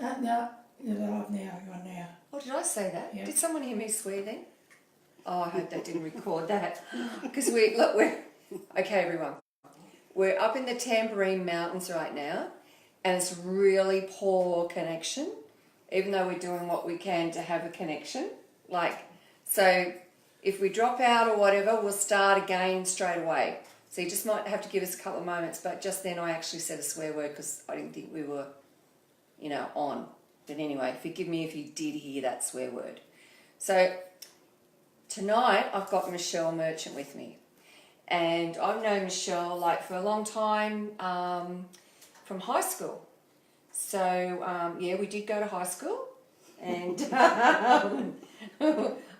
No, you're live now, you're on now. Oh, did I say that? Yeah. Did someone hear me swear then? Oh, I hope they didn't record that. Because okay, everyone. We're up in the Tambourine Mountains right now, and it's really poor connection, even though we're doing what we can to have a connection. So if we drop out or whatever, we'll start again straight away. So you just might have to give us a couple of moments, but just then I actually said a swear word because I didn't think we were, on. But anyway, forgive me if you did hear that swear word. So tonight I've got Michelle Merchant with me. And I've known Michelle for a long time from high school. So we did go to high school. And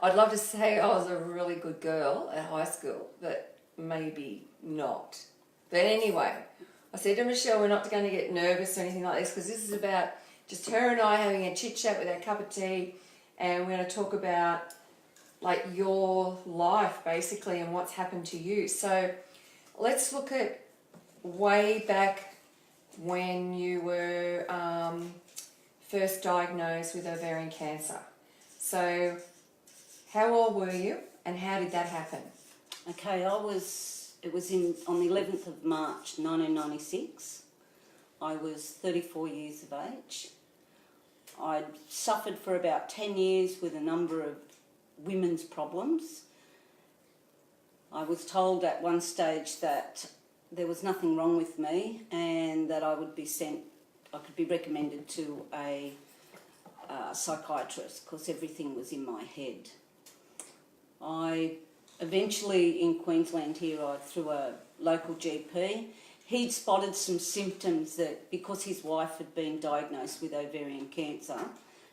I'd love to say I was a really good girl at high school, but maybe not. But anyway, I said to Michelle, we're not going to get nervous or anything like this because this is about just her and I having a chit chat with our cup of tea, and we're going to talk about your life basically and what's happened to you. So let's look at way back when you were first diagnosed with ovarian cancer. So how old were you and how did that happen? Okay, it was on the 11th of March 1996. I was 34 years of age. I'd suffered for about 10 years with a number of women's problems. I was told at one stage that there was nothing wrong with me and that I could be recommended to a psychiatrist because everything was in my head. I eventually, in Queensland here, through a local GP, he'd spotted some symptoms that because his wife had been diagnosed with ovarian cancer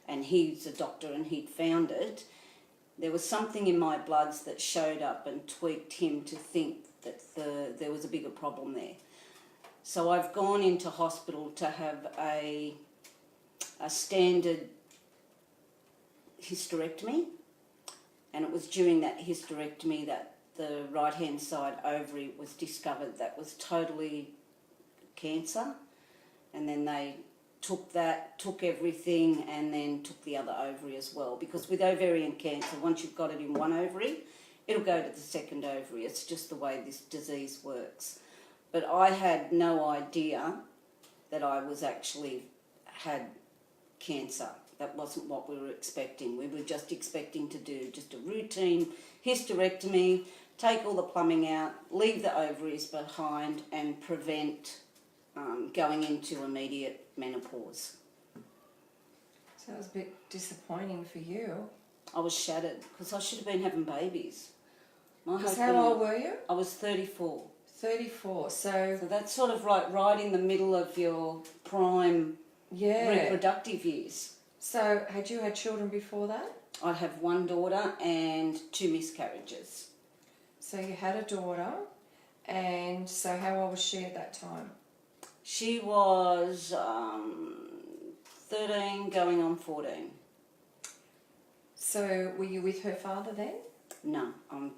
and he's a doctor and he'd found it, there was something in my bloods that showed up and tweaked him to think that there was a bigger problem there. So I've gone into hospital to have a standard hysterectomy, and it was during that hysterectomy that the right-hand side ovary was discovered that was totally cancer, and then they took everything and then took the other ovary as well, because with ovarian cancer, once you've got it in one ovary, it'll go to the second ovary. It's just the way this disease works. But I had no idea that I was actually had cancer. That wasn't what we were expecting. We were just expecting to do just a routine hysterectomy, take all the plumbing out, leave the ovaries behind and prevent going into immediate menopause. So it was a bit disappointing for you. I was shattered because I should have been having babies. How old were you? I was 34. 34, so that's sort of right in the middle of your prime reproductive years. So had you had children before that? I have one daughter and 2 miscarriages. So you had a daughter, and so how old was she at that time? She was 13 going on 14. So were you with her father then? No, I'm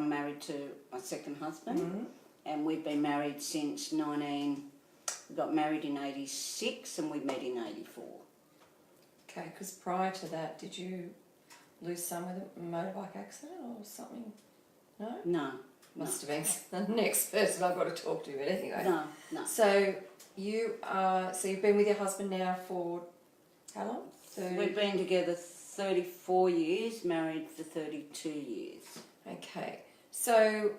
married to my second husband, and we've been married since we got married in 86 and we met in 84. Okay, because prior to that, did you lose some with a motorbike accident or something? No? No. Must have been the next person I've got to talk to, but anyway. No. So you've been with your husband now for how long? We've been together 34 years, married for 32 years. Okay. So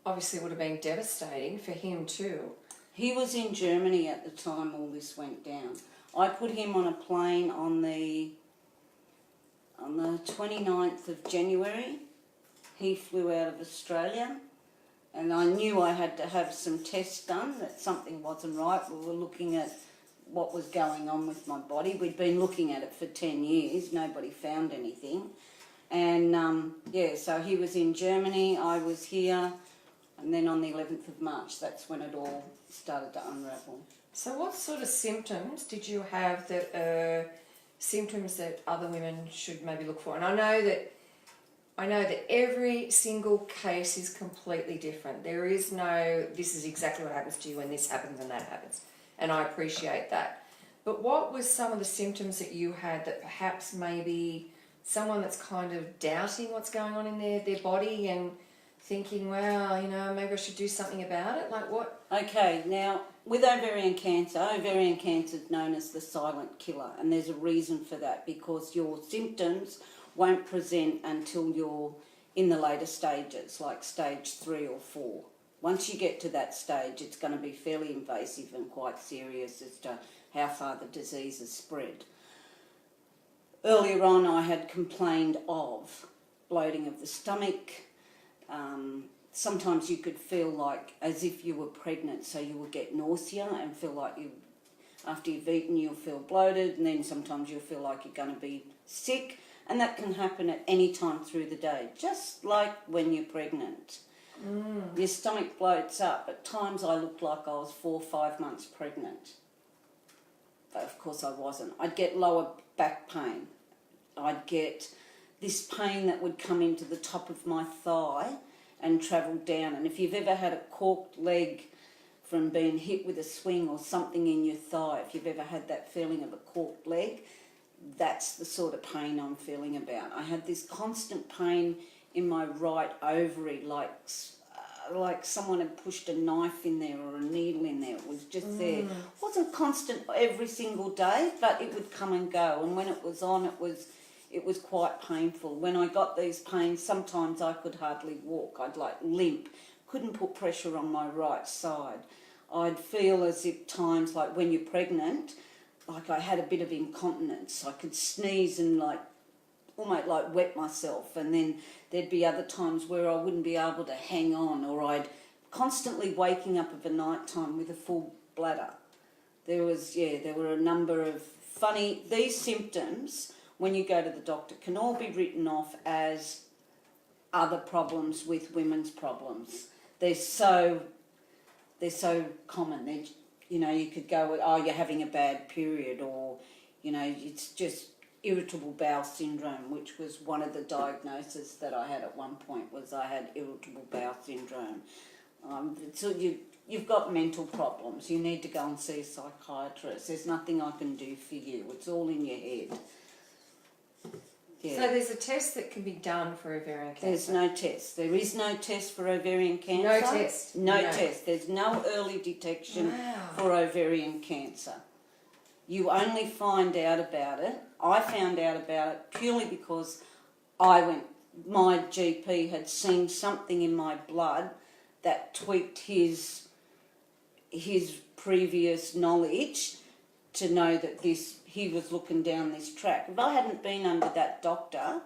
obviously it would have been devastating for him too. He was in Germany at the time all this went down. I put him on a plane on the 29th of January. He flew out of Australia, and I knew I had to have some tests done, that something wasn't right. We were looking at what was going on with my body. We'd been looking at it for 10 years. Nobody found anything. And, so he was in Germany, I was here, and then on the 11th of March, that's when it all started to unravel. So what sort of symptoms did you have that symptoms that other women should maybe look for? And I know that every single case is completely different. There is no, this is exactly what happens to you when this happens and that happens. And I appreciate that. But what was some of the symptoms that you had that perhaps maybe someone that's kind of doubting what's going on in their body and thinking, wow, you know, maybe I should do something about it? Like what? Okay, now with ovarian cancer is known as the silent killer, and there's a reason for that, because your symptoms won't present until you're in the later stages, like stage 3 or 4. Once you get to that stage, it's going to be fairly invasive and quite serious as to how far the disease has spread. Earlier on, I had complained of bloating of the stomach. Sometimes you could feel like as if you were pregnant, so you would get nausea and feel like after you've eaten, you'll feel bloated, and then sometimes you'll feel like you're going to be sick, and that can happen at any time through the day, just like when you're pregnant. Your stomach bloats up. At times I looked like I was 4 or 5 months pregnant. But of course I wasn't. I'd get lower back pain. I'd get this pain that would come into the top of my thigh and travel down. And if you've ever had a corked leg from being hit with a swing or something in your thigh, if you've ever had that feeling of a corked leg, that's the sort of pain I'm feeling about. I had this constant pain in my right ovary, like someone had pushed a knife in there or a needle in there. It was just there. It wasn't constant every single day, but it would come and go. And when it was on, it was quite painful. When I got these pains, sometimes I could hardly walk. I'd like limp, couldn't put pressure on my right side. I'd feel as if times, like when you're pregnant, like I had a bit of incontinence. I could sneeze and almost like wet myself, and then there'd be other times where I wouldn't be able to hang on, or I'd constantly waking up of a night time with a full bladder. There were a number of these symptoms, when you go to the doctor, can all be written off as other problems with women's problems. They're so common. You could go, oh, you're having a bad period, or, it's just irritable bowel syndrome, which was one of the diagnoses that I had at one point, was I had irritable bowel syndrome. So you've got mental problems. You need to go and see a psychiatrist. There's nothing I can do for you. It's all in your head. Yeah. So there's a test that can be done for ovarian cancer? There's no test. There is no test for ovarian cancer. No test? No test. There's no early detection for ovarian cancer. You only find out about it. I found out about it purely because my GP had seen something in my blood that tweaked his previous knowledge to know that he was looking down this track. If I hadn't been under that doctor,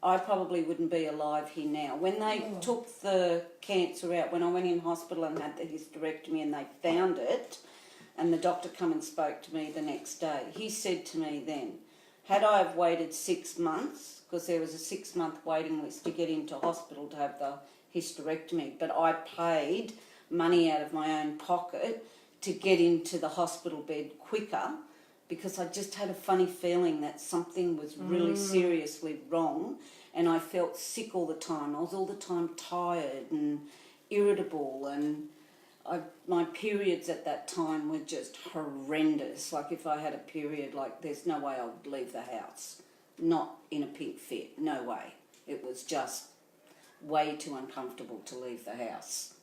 I probably wouldn't be alive here now. When they took the cancer out, when I went in hospital and had the hysterectomy and they found it, and the doctor come and spoke to me the next day, he said to me then, had I have waited 6 months, because there was a 6-month waiting list to get into hospital to have the hysterectomy, but I paid money out of my own pocket to get into the hospital bed quicker, because I just had a funny feeling that something was really seriously wrong, and I felt sick all the time. I was all the time tired and irritable, and my periods at that time were just horrendous. Like if I had a period, there's no way I would leave the house. Not in a pink fit, no way. It was just way too uncomfortable to leave the house.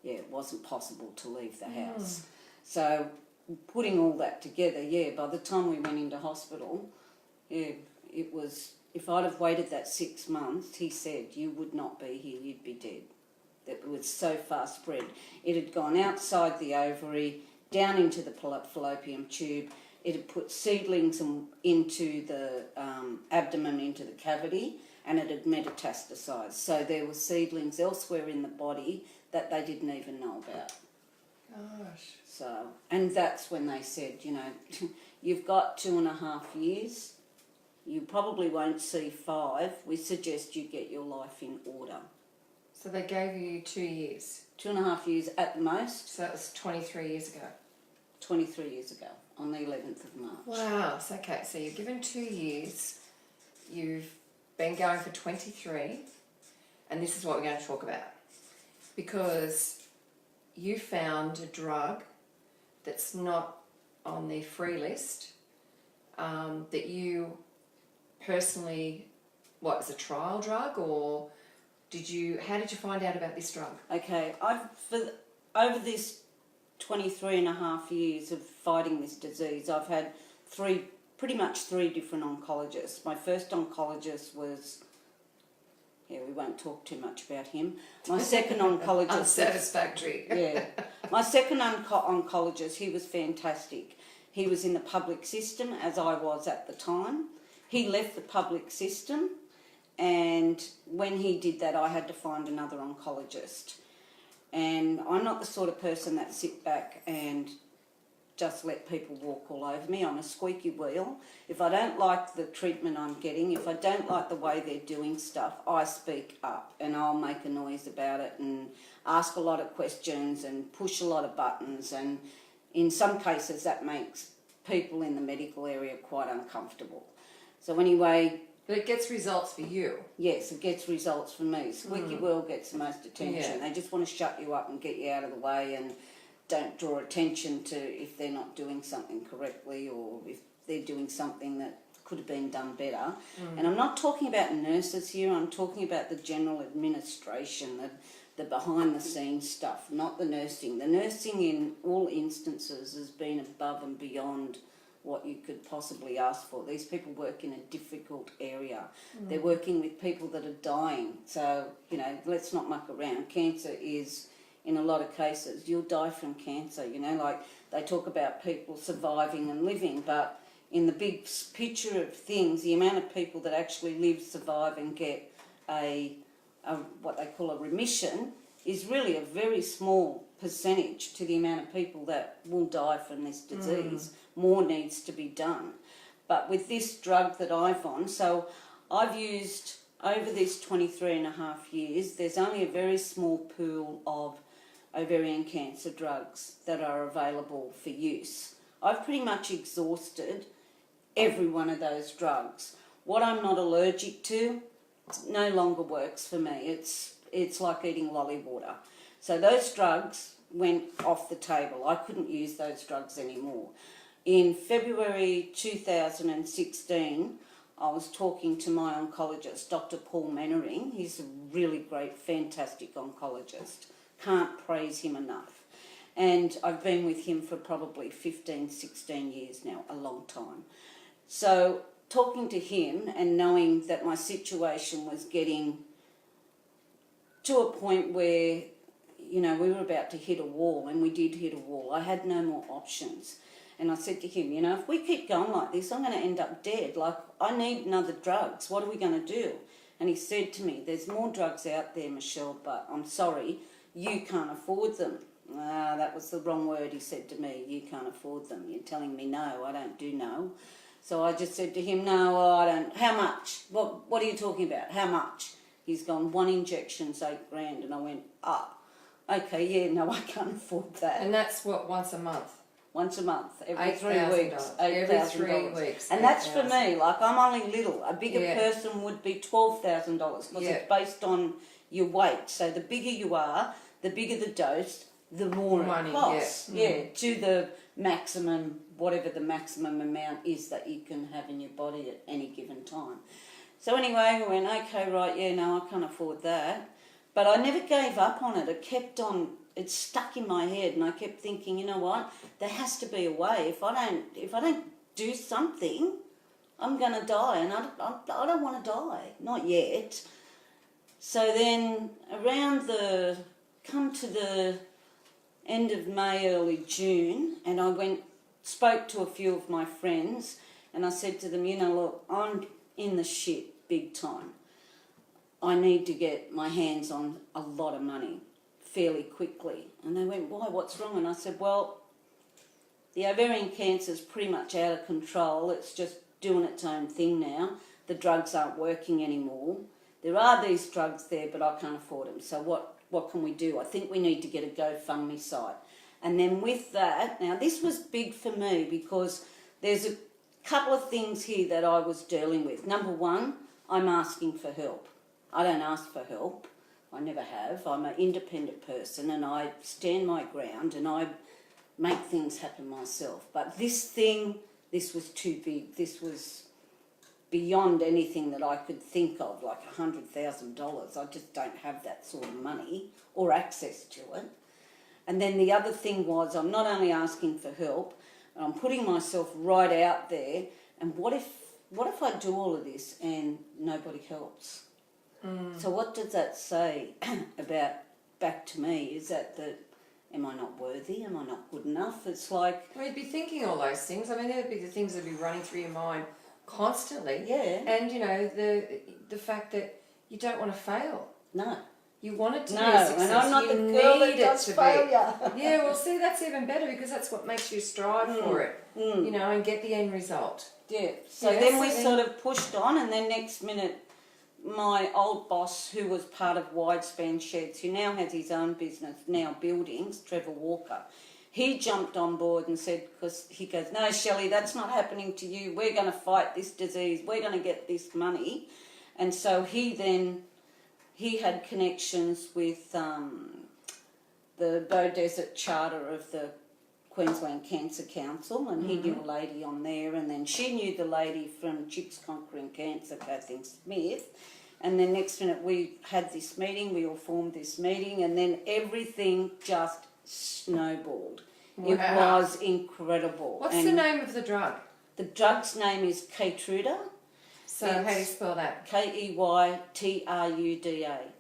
It wasn't possible to leave the house. So putting all that together, by the time we went into hospital, it was, if I'd have waited that 6 months, he said, you would not be here, you'd be dead. It was so far spread. It had gone outside the ovary, down into the fallopian tube. It had put seedlings into the abdomen, into the cavity, and it had metatastasized. So there were seedlings elsewhere in the body that they didn't even know about. Gosh. So, and that's when they said, you've got 2.5 years. You probably won't see 5. We suggest you get your life in order. So they gave you 2 years? 2.5 years at the most. So that was 23 years ago? 23 years ago, on the 11th of March. Wow. So, okay, so you're given 2 years. You've been going for 23. And this is what we're going to talk about. Because you found a drug that's not on the free list that you personally, what, as a trial drug, or how did you find out about this drug? Okay, over this 23 and a half years of fighting this disease, I've had pretty much three different oncologists. My first oncologist was, we won't talk too much about him. My second oncologist... Unsatisfactory. Yeah. My second oncologist, he was fantastic. He was in the public system, as I was at the time. He left the public system, and when he did that, I had to find another oncologist. And I'm not the sort of person that sit back and just let people walk all over me. I'm a squeaky wheel. If I don't like the treatment I'm getting, if I don't like the way they're doing stuff, I speak up and I'll make a noise about it and ask a lot of questions and push a lot of buttons, and in some cases that makes people in the medical area quite uncomfortable. So anyway... But it gets results for you. Yes, it gets results for me. Squeaky wheel gets the most attention. Yeah. They just want to shut you up and get you out of the way and don't draw attention to if they're not doing something correctly or if they're doing something that could have been done better. And I'm not talking about nurses here, I'm talking about the general administration, the behind-the-scenes stuff, not the nursing. The nursing in all instances has been above and beyond what you could possibly ask for. These people work in a difficult area. They're working with people that are dying. So, let's not muck around. Cancer is, in a lot of cases, you'll die from cancer. Like they talk about people surviving and living, but in the big picture of things, the amount of people that actually live, survive and get a what they call a remission is really a very small percentage to the amount of people that will die from this disease. More needs to be done. But with this drug that I've on, so I've used over this 23 and a half years, there's only a very small pool of ovarian cancer drugs that are available for use. I've pretty much exhausted every one of those drugs. What I'm not allergic to no longer works for me. It's like eating lolly water. So those drugs went off the table. I couldn't use those drugs anymore. In February 2016, I was talking to my oncologist, Dr. Paul Mannering. He's a really great, fantastic oncologist. Can't praise him enough. And I've been with him for probably 15, 16 years now, a long time. So talking to him and knowing that my situation was getting to a point where, we were about to hit a wall, and we did hit a wall. I had no more options. And I said to him, if we keep going like this, I'm going to end up dead. Like, I need another drugs. What are we going to do? And he said to me, there's more drugs out there, Michelle, but I'm sorry, you can't afford them. That was the wrong word he said to me. You can't afford them. You're telling me no. I don't do no. So I just said to him, no, I don't. How much? What are you talking about? How much? He's gone, 1 injection's $8,000. And I went, okay, yeah, no, I can't afford that. And that's what, once a month? Once a month, every 3 weeks, $8,000. Every 3 weeks. And that's for me. Like, I'm only little. A bigger person would be $12,000 because it's based on your weight. So the bigger you are, the bigger the dose, the more money it costs. To the maximum, whatever the maximum amount is that you can have in your body at any given time. So anyway, we went, okay, right, no, I can't afford that. But I never gave up on it. It kept on. It stuck in my head, and I kept thinking, you know what? There has to be a way. If I don't do something, I'm going to die, and I don't want to die, not yet. So then, come to the end of May, early June, and I spoke to a few of my friends, and I said to them, look, I'm in the shit big time. I need to get my hands on a lot of money fairly quickly. And they went, why, what's wrong? And I said, well, the ovarian cancer is pretty much out of control. It's just doing its own thing now. The drugs aren't working anymore. There are these drugs there, but I can't afford them. So what can we do? I think we need to get a GoFundMe site. And then with that, now this was big for me because there's a couple of things here that I was dealing with. Number one, I'm asking for help. I don't ask for help. I never have. I'm an independent person and I stand my ground and I make things happen myself. But this was too big. This was beyond anything that I could think of, like $100,000. I just don't have that sort of money or access to it. And then the other thing was, I'm not only asking for help, I'm putting myself right out there. And what if I do all of this and nobody helps? So what does that say about back to me? Is that am I not worthy? Am I not good enough? It's like... Well, you'd be thinking all those things. I mean, there'd be the things that'd be running through your mind constantly. Yeah. And, you know, the fact that you don't want to fail. No. You want it to be No, a success. and I'm not you the girl that need it does to failure. be. Yeah, well, see, that's even better because that's what makes you strive for it, you know, and get the end result. Yeah. So Yeah, then we so sort of pushed on, and then next minute, my old boss, who was part of Widespan Sheds, who now has his own business, now buildings, Trevor Walker, he jumped on board and said, because he goes, no, Shelley, that's not happening to you. We're going to fight this disease. We're going to get this money. And so he had connections with the Bow Desert Charter of the Queensland Cancer Council, and he knew a lady on there, and then she knew the lady from Chicks Conquering Cancer, Kathleen Smith, and then next minute we had this meeting, we all formed this meeting, and then everything just snowballed. Wow. It was incredible. What's the name of the drug? The drug's name is Keytruda. So how do you spell that? Keytruda.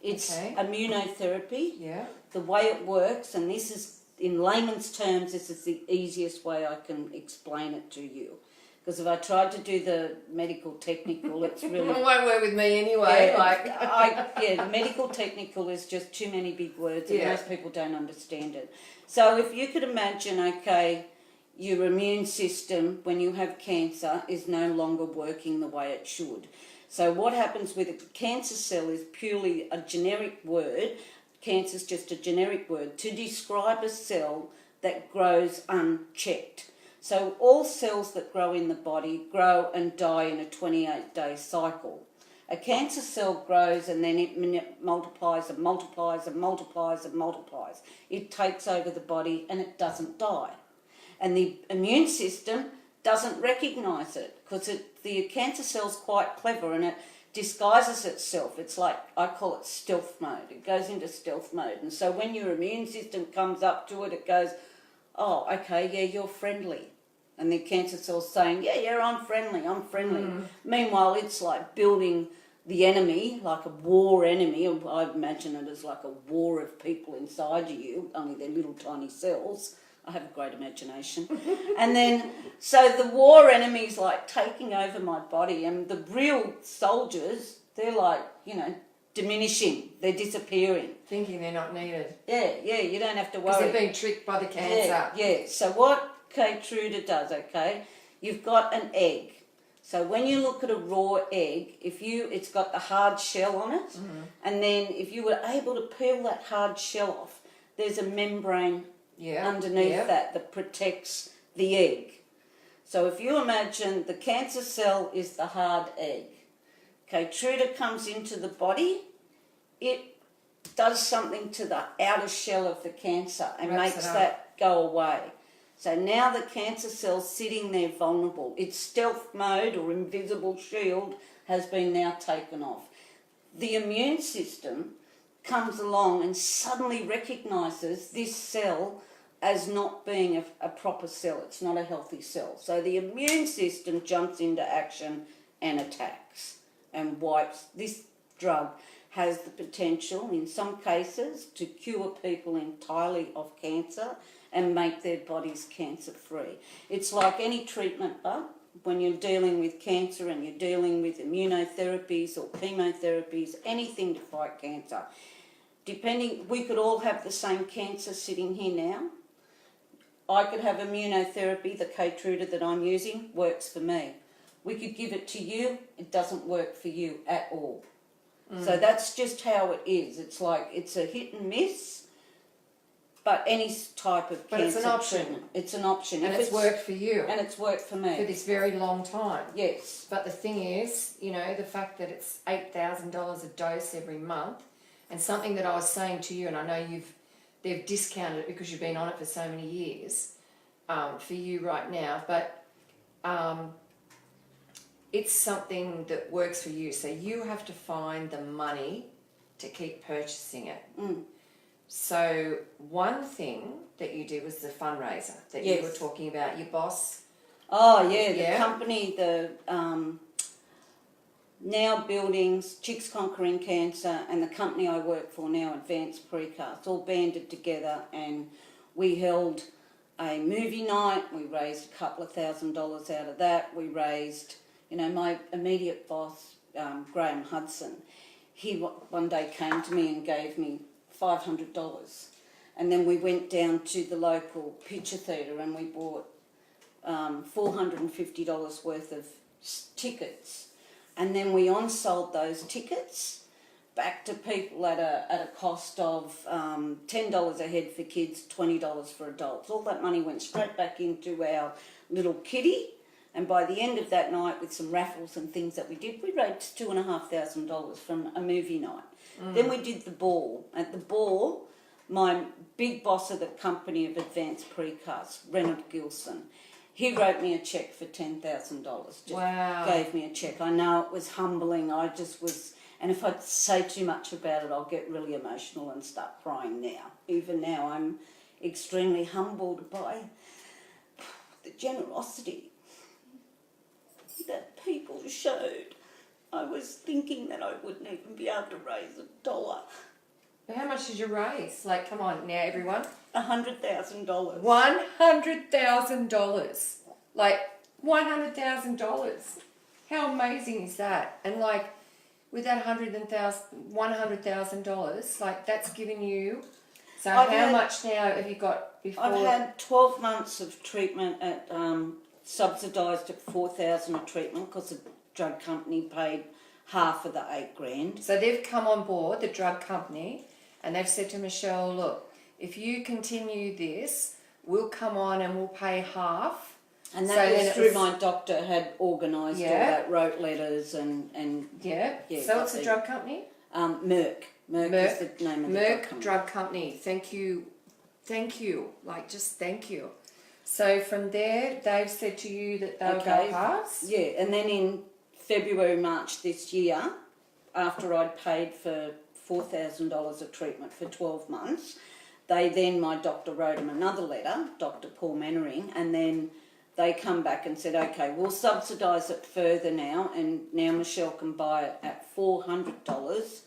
It's immunotherapy. Yeah. The way it works, and this is, in layman's terms, this is the easiest way I can explain it to you. Because if I tried to do the medical technical, it's really... It won't work with me anyway. The medical technical is just too many big words, and Yeah. most people don't understand it. So if you could imagine, okay, your immune system, when you have cancer, is no longer working the way it should. So what happens with a cancer cell is purely a generic word. Cancer is just a generic word to describe a cell that grows unchecked. So all cells that grow in the body grow and die in a 28-day cycle. A cancer cell grows and then it multiplies and multiplies and multiplies and multiplies. It takes over the body and it doesn't die. And the immune system doesn't recognise it because the cancer cell's quite clever and it disguises itself. It's like, I call it stealth mode. It goes into stealth mode. And so when your immune system comes up to it, it goes, oh, okay, yeah, you're friendly. And the cancer cell's saying, yeah, I'm friendly. Meanwhile, it's like building the enemy, like a war enemy. I imagine it as like a war of people inside you, only they're little tiny cells. I have a great imagination. And then, so the war enemy's like taking over my body, and the real soldiers, they're like, diminishing. They're disappearing. Thinking they're not needed. Yeah, you don't have to worry. Because they're being tricked by the cancer. Yeah. So what Keytruda does, okay, you've got an egg. So when you look at a raw egg, it's got the hard shell on it, and then if you were able to peel that hard shell off, there's a membrane underneath that protects the egg. So if you imagine the cancer cell is the hard egg, Keytruda comes into the body, it does something to the outer shell of the cancer and makes that go away. So now the cancer cell's sitting there vulnerable. Its stealth mode or invisible shield has been now taken off. The immune system comes along and suddenly recognises this cell as not being a proper cell. It's not a healthy cell. So the immune system jumps into action and attacks and wipes. This drug has the potential, in some cases, to cure people entirely of cancer and make their bodies cancer-free. It's like any treatment, but when you're dealing with cancer and you're dealing with immunotherapies or chemotherapies, anything to fight cancer. We could all have the same cancer sitting here now. I could have immunotherapy, the Keytruda that I'm using, works for me. We could give it to you, it doesn't work for you at all. So that's just how it is. It's like, it's a hit and miss, but any type of cancer it's an option. treatment. It's an option. And it's worked for you. And it's worked for me. For this very long time. Yes. But the thing is, the fact that it's $8,000 a dose every month, and something that I was saying to you, and I know they've discounted it because you've been on it for so many years, for you right now, but it's something that works for you. So you have to find the money to keep purchasing it. So one thing that you did was the fundraiser that you were talking about. Your boss. Oh yeah, the company, the Now Buildings, Chicks Conquering Cancer, and the company I work for now, Advanced Precast, all banded together, and we held a movie night. We raised a couple of $1,000 out of that. We raised, my immediate boss, Graham Hudson, he one day came to me and gave me $500, and then we went down to the local picture theatre and we bought $450 worth of tickets, and then we on-sold those tickets back to people at a cost of $10 a head for kids, $20 for adults. All that money went straight back into our little kitty, and by the end of that night, with some raffles and things that we did, we raised $2,500 from a movie night. Then we did the ball. At the ball, my big boss of the company of Advanced Precast, Renard Gilson, he wrote me a cheque for $10,000. Wow. Gave me a cheque. I know it was humbling. I just was, and if I say too much about it, I'll get really emotional and start crying now. Even now, I'm extremely humbled by the generosity that people showed. I was thinking that I wouldn't even be able to raise $1. But how much did you raise? Like, come on now, everyone. $100,000. $100,000. Like, $100,000. How amazing is that? And like, with that $100,000, like, that's given you. So how much now have you got before? I've had 12 months of treatment at subsidised at $4,000 a treatment because the drug company paid half of the $8,000. So they've come on board, the drug company, and they've said to Michelle, look, if you continue this, we'll come on and we'll pay half. And that was through my doctor had organised all that, wrote letters and so it's a drug company? Merck. Merck is the name of the drug company. Drug Company. Thank you. Like, just thank you. So from there, they've said to you that they'll go past? Yeah, and then in February, March this year, after I'd paid for $4,000 of treatment for 12 months, my doctor wrote him another letter, Dr. Paul Mannering, and then they come back and said, okay, we'll subsidise it further now, and now Michelle can buy it at $400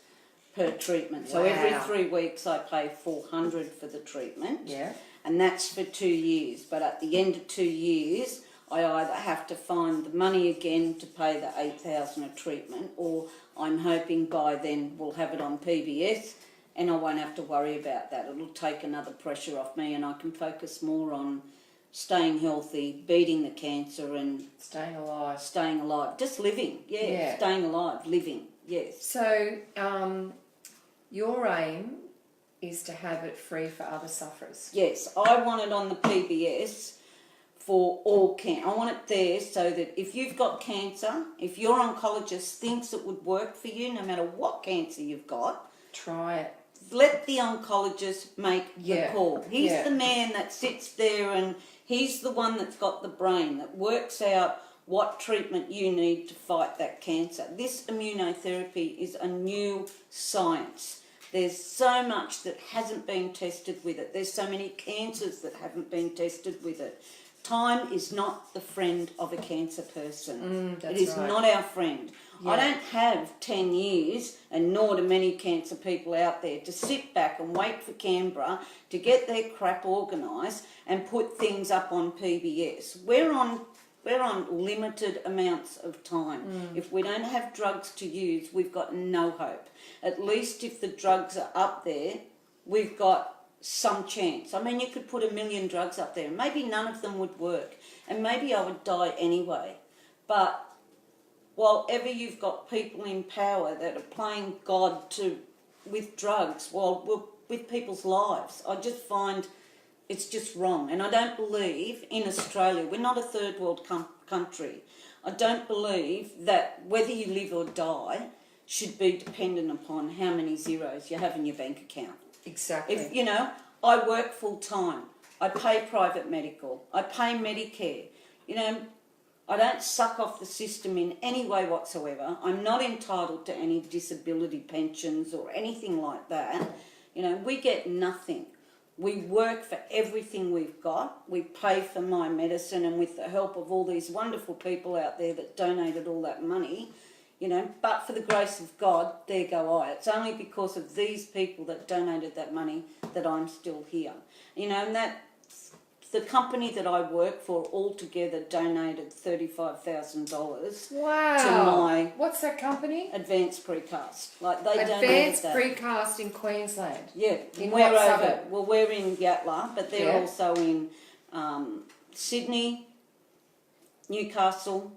per treatment. So every 3 weeks I pay $400 for the treatment. Yeah. And that's for 2 years. But at the end of 2 years, I either have to find the money again to pay the $8,000 a treatment, or I'm hoping by then we'll have it on PBS and I won't have to worry about that. It'll take another pressure off me and I can focus more on staying healthy, beating the cancer and staying alive. Just living, staying alive, living, yes. So your aim is to have it free for other sufferers. Yes, I want it on the PBS for all cancer. I want it there so that if you've got cancer, if your oncologist thinks it would work for you, no matter what cancer you've got, try it. Let the oncologist make the call. He's the man that sits there and he's the one that's got the brain that works out what treatment you need to fight that cancer. This immunotherapy is a new science. There's so much that hasn't been tested with it. There's so many cancers that haven't been tested with it. Time is not the friend of a cancer person. It is not our friend. Yeah. I don't have 10 years, and nor do many cancer people out there, to sit back and wait for Canberra to get their crap organised and put things up on PBS. We're on limited amounts of time. If we don't have drugs to use, we've got no hope. At least if the drugs are up there, we've got some chance. I mean, you could put 1 million drugs up there and maybe none of them would work and maybe I would die anyway. But while ever you've got people in power that are playing God with drugs, with people's lives, I just find it's just wrong. And I don't believe in Australia, we're not a third world country. I don't believe that whether you live or die should be dependent upon how many zeros you have in your bank account. Exactly. If, I work full time. I pay private medical. I pay Medicare. You know, I don't suck off the system in any way whatsoever. I'm not entitled to any disability pensions or anything like that. You know, we get nothing. We work for everything we've got. We pay for my medicine, and with the help of all these wonderful people out there that donated all that money, you know, but for the grace of God, there go I. It's only because of these people that donated that money that I'm still here. You know, and that the company that I work for altogether donated $35,000 Wow. to my What's that company? advanced precast. Like they donated Advanced that. Precast in Queensland. Yeah, In we're what over. suburb? Well, we're in Yatala, but they're Yeah. also in Sydney, Newcastle.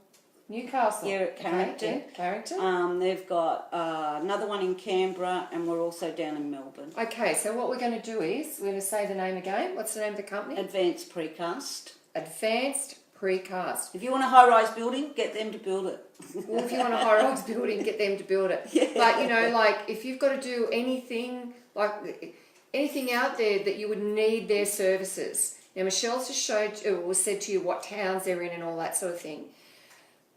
Newcastle. Yeah, at Carrington. Okay, yeah, Carrington. They've got another one in Canberra, and we're also down in Melbourne. Okay, so what we're going to do is we're going to say the name again. What's the name of the company? Advanced Precast. Advanced Precast. If you want a high-rise building, get them to build it. Well, if you want a high-rise building, get them to build it. Yeah. But, you know, like, if you've got to do anything, like, anything out there that you would need their services. Now, Michelle's just said to you what towns they're in and all that sort of thing.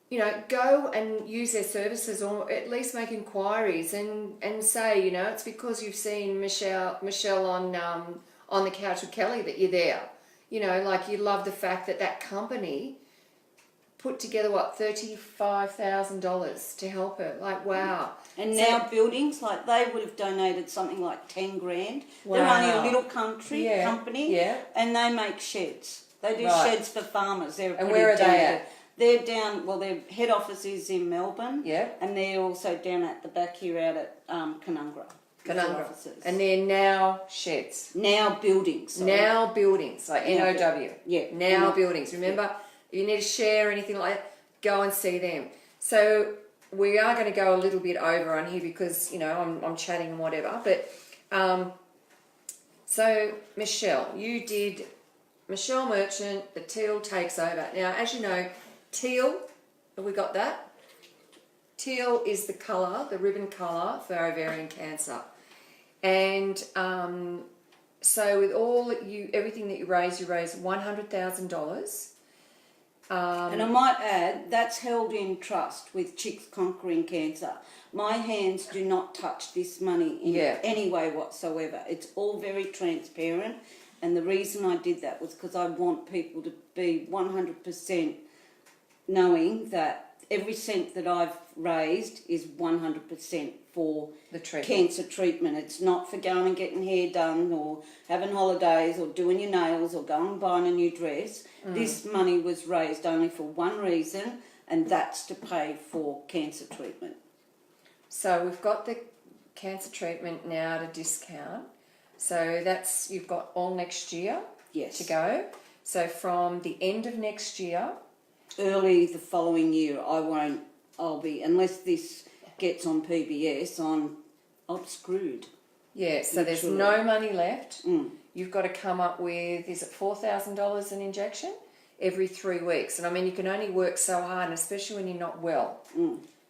You know, go and use their services, or at least make inquiries and say, you know, it's because you've seen Michelle on the couch with Kelly that you're there. You know, like, you love the fact that company put together, $35,000 to help her. Like, wow. And So- now buildings, like they would have donated something like 10 grand. They're Wow. only a little company, Yeah. and they make sheds. They do Right. sheds for farmers. They're And pretty where are they damn at? good. They're down, well, their head office is in Melbourne. Yeah. And they're also down at the back here out at Canungra. Conundrum. Offices. And they're now sheds. Now buildings. sorry. Now buildings, like Now NOW. Yeah. Now buildings. Remember, if you need to share or anything like that, go and see them. So we are going to go a little bit over on here because, you know, I'm chatting and whatever. But so Michelle, you did Michelle Merchant, the teal takes over. Now, as you know, teal, have we got that? Teal is the colour, the ribbon colour for ovarian cancer. And so with everything that you raise $100,000. And I might add, that's held in trust with Chicks Conquering Cancer. My hands do not touch this money in any way whatsoever. It's all very transparent. And the reason I did that was because I want people to be 100% knowing that every cent that I've raised is 100% for The treatment. cancer treatment. It's not for going and getting hair done or having holidays or doing your nails or going and buying a new dress. This money was raised only for one reason, and that's to pay for cancer treatment. So we've got the cancer treatment now at a discount. So that's, you've got all next year Yes. to go. So from the end of next year, Early the following year, I'll be, unless this gets on PBS, I'm screwed. yeah, so there's Literally. no money left. You've got to come up with, is it $4,000 an injection? Every 3 weeks. And I mean, you can only work so hard, and especially when you're not well.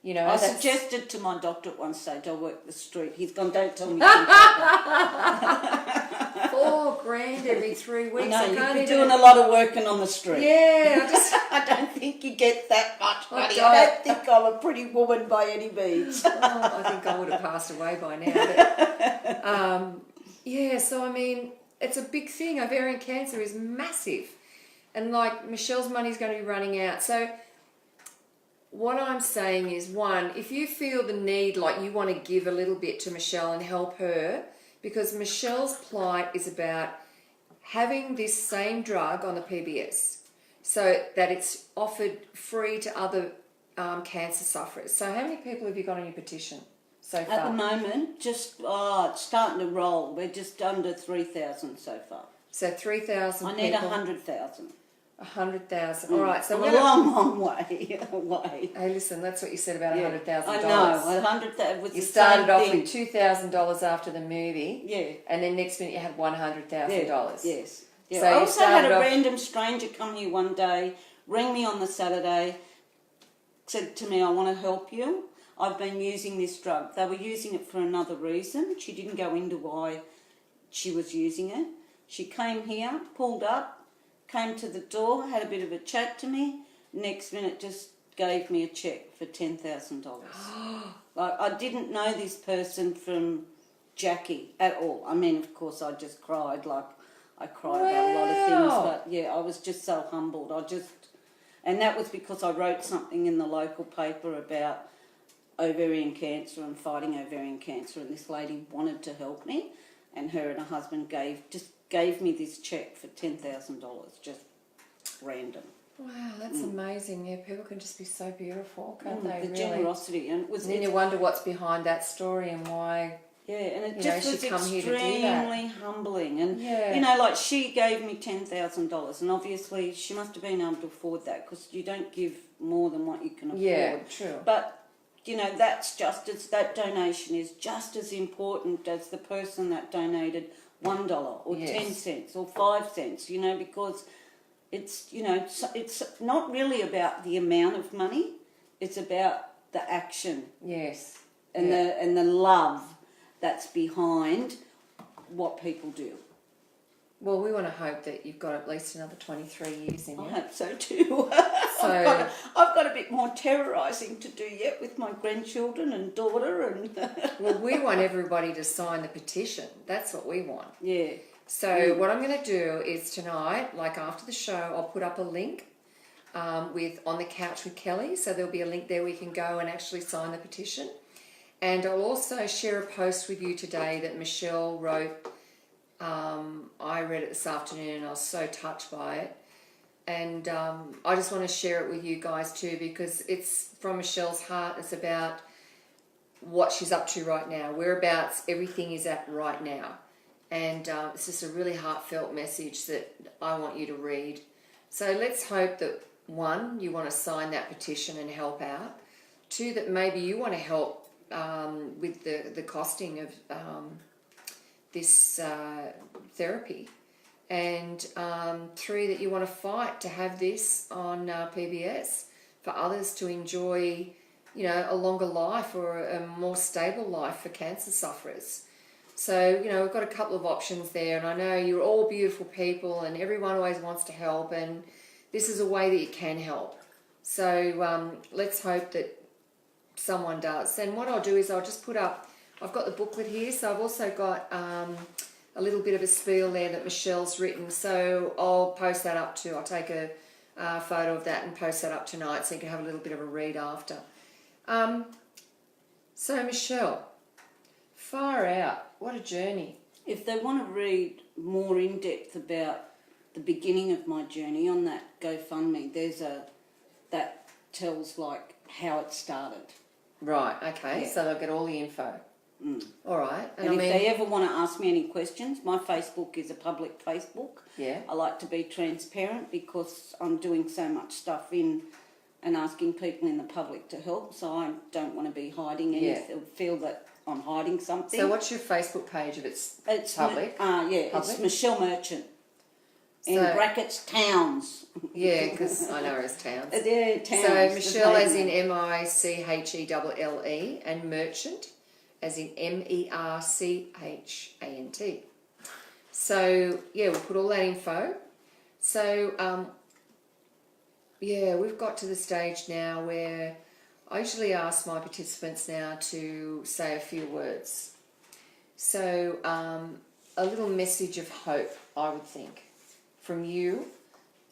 You know, I that's- suggested to my doctor at one stage I work the street. He's gone, don't tell me. $4,000 every 3 weeks. No, I you'd can't be even- doing a lot of working on the street. Yeah, I don't think you get that much I money. don't. I don't think I'm a pretty woman by any means. I think I would have passed away by now. But, yeah, so I mean, it's a big thing. Ovarian cancer is massive. And like, Michelle's money's going to be running out. So what I'm saying is, one, if you feel the need, like you want to give a little bit to Michelle and help her, because Michelle's plight is about having this same drug on the PBS so that it's offered free to other cancer sufferers. So how many people have you got on your petition so far? At the moment, just it's starting to roll. We're just under 3,000 so far. So 3,000 I need people. 100,000. 100,000. All right, so I'm we're a long way away. Hey, listen, that's what you said about Yeah. $100,000. I know, 100,000 was You the started same off thing. with $2,000 after the movie. Yeah. And then next minute you had $100,000. Yes. Yeah. So I you also had started a off- random stranger come here one day, ring me on the Saturday, said to me, I want to help you. I've been using this drug. They were using it for another reason. She didn't go into why she was using it. She came here, pulled up, came to the door, had a bit of a chat to me. Next minute, just gave me a cheque for $10,000. Like, I didn't know this person from Jackie at all. I mean, of course, I just cried. Like, I cried about a lot of things, but yeah, I was just so humbled. And that was because I wrote something in the local paper about ovarian cancer and fighting ovarian cancer, and this lady wanted to help me, and her and her husband gave me this cheque for $10,000, just random. Wow, that's amazing. Yeah, people can just be so beautiful, can't they? The generosity, and then you wonder what's behind that story and why. Yeah, and it just was come extremely humbling. And, you know, like, she gave me $10,000, and obviously she must have been able to afford that, because you don't give more than what you can afford. Yeah, true. But, you know, that donation is just as important as the person that donated $1 or 10 cents or 5 cents, you know, because it's, you know, it's not really about the amount of money, it's about the action. Yes. And the love that's behind what people do. Well, we want to hope that you've got at least another 23 years in you. I hope so too. So I've got a bit more terrorising to do yet with my grandchildren and daughter. And well, we want everybody to sign the petition. That's what we want. Yeah. So what I'm going to do is tonight, like after the show, I'll put up a link with On the Couch with Kelly. So there'll be a link there where you can go and actually sign the petition. And I'll also share a post with you today that Michelle wrote. I read it this afternoon and I was so touched by it. And I just want to share it with you guys too, because it's from Michelle's heart. It's about what she's up to right now, whereabouts everything is at right now. And it's just a really heartfelt message that I want you to read. So let's hope that, one, you want to sign that petition and help out. Two, that maybe you want to help with the costing of this therapy. And three, that you want to fight to have this on PBS for others to enjoy, you know, a longer life or a more stable life for cancer sufferers. So, you know, we've got a couple of options there, and I know you're all beautiful people and everyone always wants to help, and this is a way that you can help. So let's hope that someone does. And what I'll do is I'll just put up, I've got the booklet here, so I've also got a little bit of a spiel there that Michelle's written, so I'll post that up too. I'll take a photo of that and post that up tonight so you can have a little bit of a read after. So Michelle, far out, what a journey. If they want to read more in depth about the beginning of my journey, on that GoFundMe, that tells like how it started. Right, okay, so they'll get all the info. All right. And if they ever want to ask me any questions, my Facebook is a public Facebook. Yeah. I like to be transparent because I'm doing so much stuff in and asking people in the public to help, so I don't want to be hiding anything, feel that I'm hiding something. So what's your Facebook page if it's public? Public? It's Michelle Merchant. In brackets, Towns. Yeah, because I know her as Towns. Yeah, Towns. So Michelle as in Michelle and Merchant as in Merchant. So, yeah, we'll put all that info. So, we've got to the stage now where I usually ask my participants now to say a few words. So, a little message of hope, I would think, from you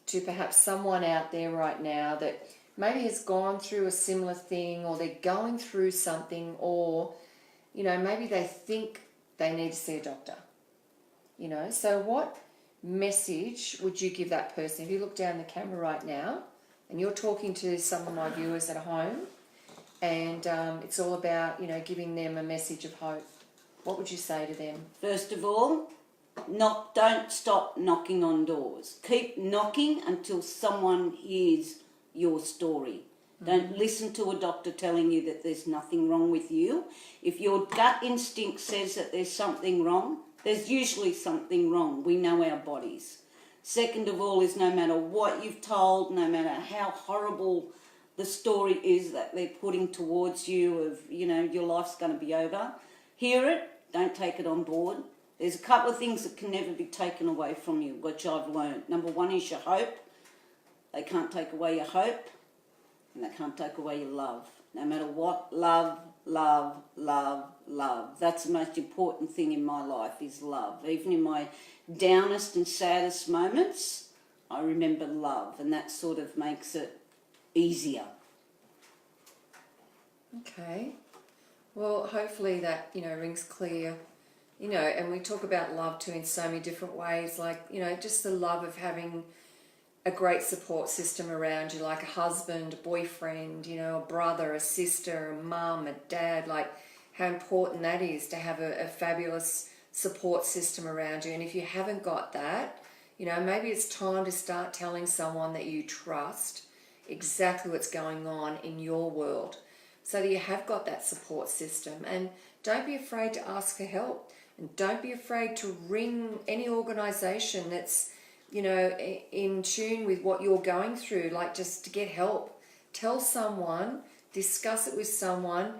to perhaps someone out there right now that maybe has gone through a similar thing, or they're going through something, or, you know, maybe they think they need to see a doctor. You know, so what message would you give that person? If you look down the camera right now and you're talking to some of my viewers at home, and it's all about, you know, giving them a message of hope, what would you say to them? First of all, don't stop knocking on doors. Keep knocking until someone hears your story. Don't listen to a doctor telling you that there's nothing wrong with you. If your gut instinct says that there's something wrong, there's usually something wrong. We know our bodies. Second of all is, no matter what you've told, no matter how horrible the story is that they're putting towards you of, you know, your life's going to be over, hear it, don't take it on board. There's a couple of things that can never be taken away from you, which I've learned. Number one is your hope. They can't take away your hope, and they can't take away your love. No matter what, love, love, love, love. That's the most important thing in my life, is love. Even in my downest and saddest moments, I remember love, and that sort of makes it easier. Okay. Well, hopefully that, rings clear. And we talk about love too in so many different ways, like, just the love of having a great support system around you, like a husband, a boyfriend, a brother, a sister, a mum, a dad, like how important that is to have a fabulous support system around you. And if you haven't got that, maybe it's time to start telling someone that you trust exactly what's going on in your world, so that you have got that support system. And don't be afraid to ask for help, and don't be afraid to ring any organisation that's in tune with what you're going through, like just to get help. Tell someone, discuss it with someone,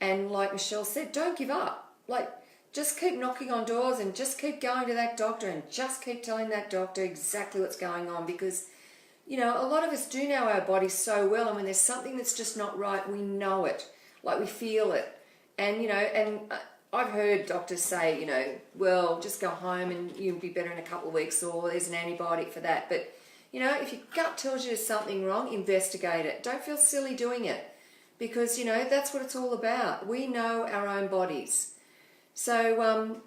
and like Michelle said, don't give up. Like, just keep knocking on doors and just keep going to that doctor and just keep telling that doctor exactly what's going on, because a lot of us do know our bodies so well, and when there's something that's just not right, we know it, like we feel it. And I've heard doctors say, well, just go home and you'll be better in a couple of weeks, or there's an antibiotic for that. But, if your gut tells you there's something wrong, investigate it. Don't feel silly doing it, because, that's what it's all about. We know our own bodies. So,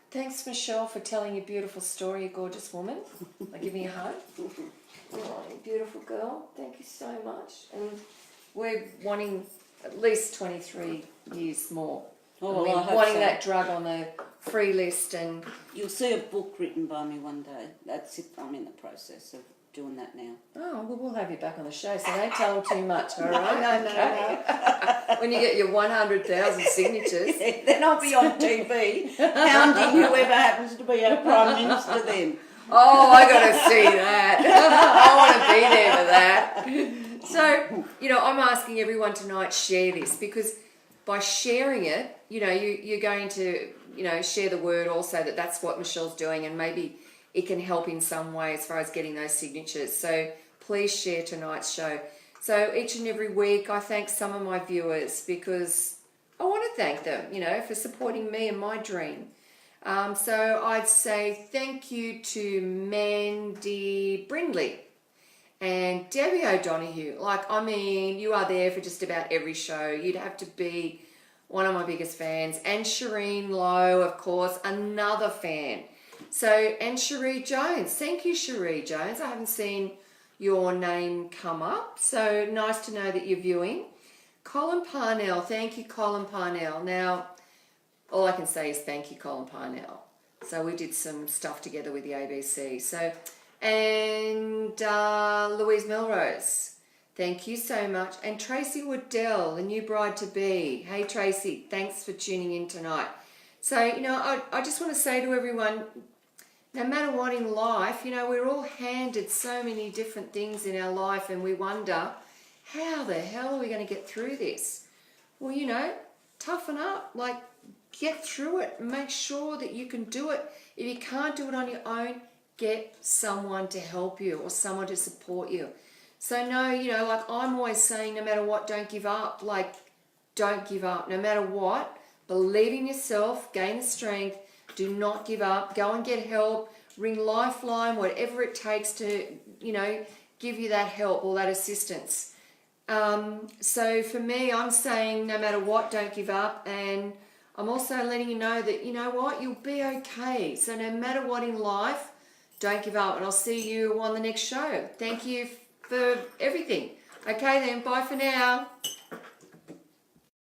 thanks, Michelle, for telling your beautiful story, you gorgeous woman. Like, give me a hug. Oh, you beautiful girl. Thank you so much. And we're wanting at least 23 years more. Oh, I I hope wanting so. that drug on the free list, and You'll see a book written by me one day. That's it. I'm in the process of doing that now. well, we'll have you back on the show, so don't tell them too much, all right? No. When you get your 100,000 signatures. Then I'll be on TV hounding whoever happens to be our Prime Minister then. Oh, I got to see that. I want to be there for that. So, I'm asking everyone tonight, share this, because by sharing it, you're going to, share the word also that that's what Michelle's doing, and maybe it can help in some way as far as getting those signatures. So please share tonight's show. So each and every week I thank some of my viewers, because I want to thank them, for supporting me and my dream. So I'd say thank you to Mandy Brindley and Debbie O'Donoghue. You are there for just about every show. You'd have to be one of my biggest fans. And Shireen Lowe, of course, another fan. So, and Cherie Jones. Thank you, Cherie Jones. I haven't seen your name come up, so nice to know that you're viewing. Colin Parnell. Thank you, Colin Parnell. Now, all I can say is thank you, Colin Parnell. So we did some stuff together with the ABC. So, and Louise Melrose, thank you so much. And Tracy Waddell, the new bride-to-be. Hey, Tracy, thanks for tuning in tonight. So, I just want to say to everyone, no matter what in life, we're all handed so many different things in our life, and we wonder, how the hell are we going to get through this? Well, toughen up, get through it, make sure that you can do it. If you can't do it on your own, get someone to help you or someone to support you. So no, I'm always saying, no matter what, don't give up. Don't give up. No matter what, believe in yourself, gain the strength, do not give up, go and get help, ring Lifeline, whatever it takes to, give you that help or that assistance. So for me, I'm saying no matter what, don't give up, and I'm also letting you know that, you'll be okay. So no matter what in life, don't give up, and I'll see you on the next show. Thank you for everything. Okay then, bye for now.